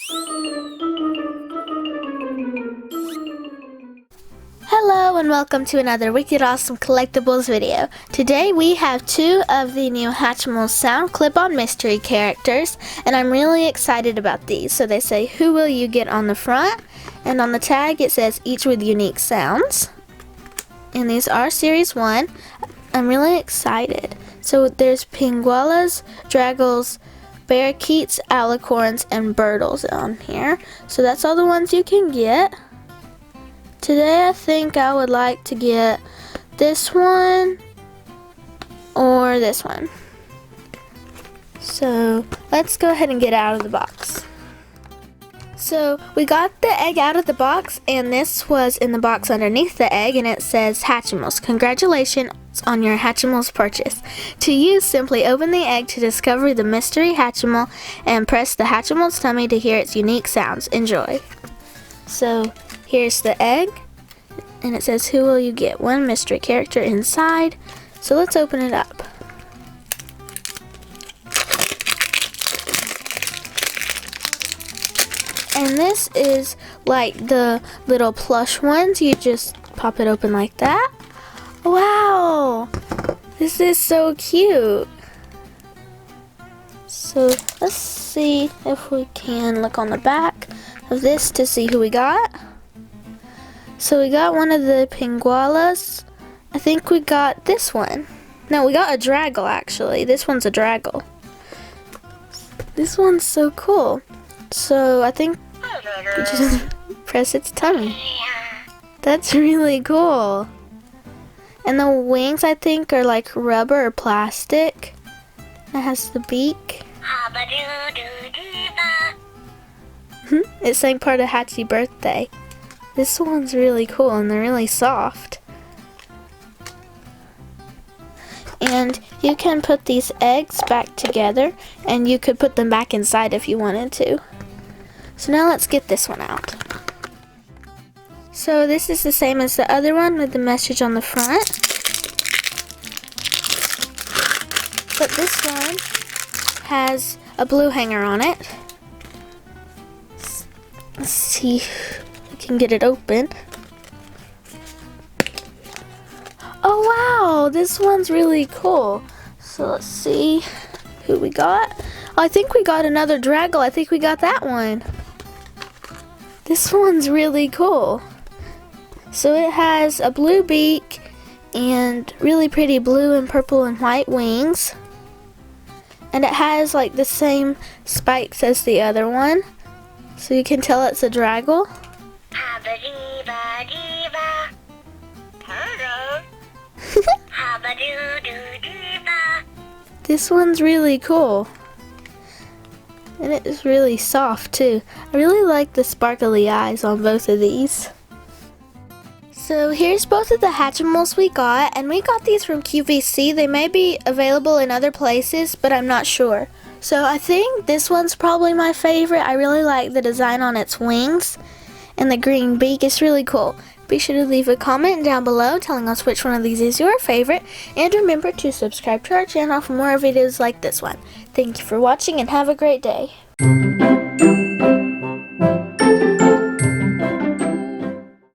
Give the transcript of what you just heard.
Hello and welcome to another Wicked Awesome Collectibles video. Today we have two of the new Hatchimals Sound Clip-On mystery characters, and I'm really excited about these. So they say, who will you get on the front? And on the tag it says, each with unique sounds. And these are Series 1. I'm really excited. So there's Pinguelas, Draggles, Parakeets, Alicorns, and Birdles on here. So that's all the ones you can get. Today I think I would like to get this one or this one. So let's go ahead and get out of the box. So we got the egg out of the box, and this was in the box underneath the egg, and it says Hatchimals. Congratulations on your Hatchimals purchase. To use, simply open the egg to discover the mystery Hatchimal and press the Hatchimals tummy to hear its unique sounds. Enjoy. So here's the egg, and it says, who will you get? One mystery character inside. So let's open it up. And this is like the little plush ones. You just pop it open like that. Wow! This is so cute. So let's see if we can look on the back of this to see who we got. So we got one of the Pinguelas. I think we got this one. No, we got a Draggle actually. This one's a Draggle. This one's so cool. So I think we just press its tummy. That's really cool. And the wings I think are like rubber or plastic. It has the beak. It's like part of Hatchie birthday. This one's really cool and they're really soft. And you can put these eggs back together, and you could put them back inside if you wanted to. So now let's get this one out. So this is the same as the other one with the message on the front. But this one has a blue hanger on it. Let's see if we can get it open. Oh wow, this one's really cool. So let's see who we got. Oh, I think we got another Draggle. I think we got that one. This one's really cool. So it has a blue beak and really pretty blue and purple and white wings. And it has like the same spikes as the other one. So you can tell it's a Draggle. This one's really cool. And it is really soft too. I really like the sparkly eyes on both of these. So here's both of the Hatchimals we got, and we got these from QVC. They may be available in other places, but I'm not sure. So I think this one's probably my favorite. I really like the design on its wings, and the green beak is really cool. Be sure to leave a comment down below telling us which one of these is your favorite, and remember to subscribe to our channel for more videos like this one. Thank you for watching and have a great day.